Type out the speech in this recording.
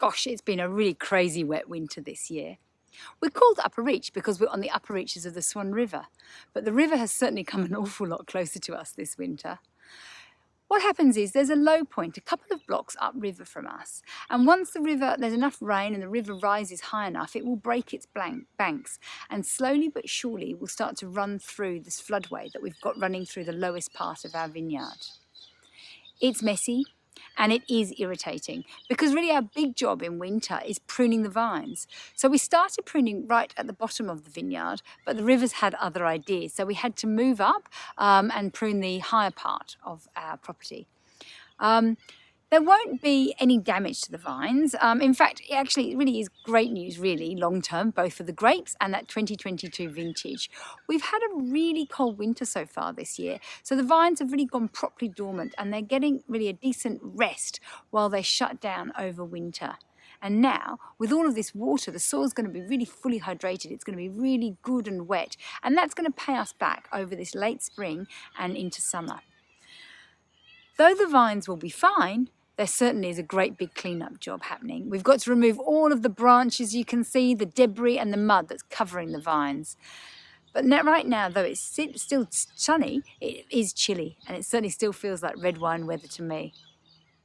Gosh, it's been a really crazy wet winter this year. We're called Upper Reach because we're on the upper reaches of the Swan River, but the river has certainly come an awful lot closer to us this winter. What happens is there's a low point a couple of blocks upriver from us, and once there's enough rain and the river rises high enough, it will break its banks and slowly but surely will start to run through this floodway that we've got running through the lowest part of our vineyard. It's messy and it is irritating because really our big job in winter is pruning the vines. So we started pruning right at the bottom of the vineyard, but the river's had other ideas. So we had to move up and prune the higher part of our property. There won't be any damage to the vines. In fact, it really is great news, really, long term, both for the grapes and that 2022 vintage. We've had a really cold winter so far this year, so the vines have really gone properly dormant and they're getting really a decent rest while they shut down over winter. And now, with all of this water, the soil's going to be really fully hydrated. It's going to be really good and wet, and that's going to pay us back over this late spring and into summer. Though the vines will be fine, there certainly is a great big clean-up job happening. We've got to remove all of the branches you can see, the debris and the mud that's covering the vines. But right now, though it's still sunny, it is chilly, and it certainly still feels like red wine weather to me.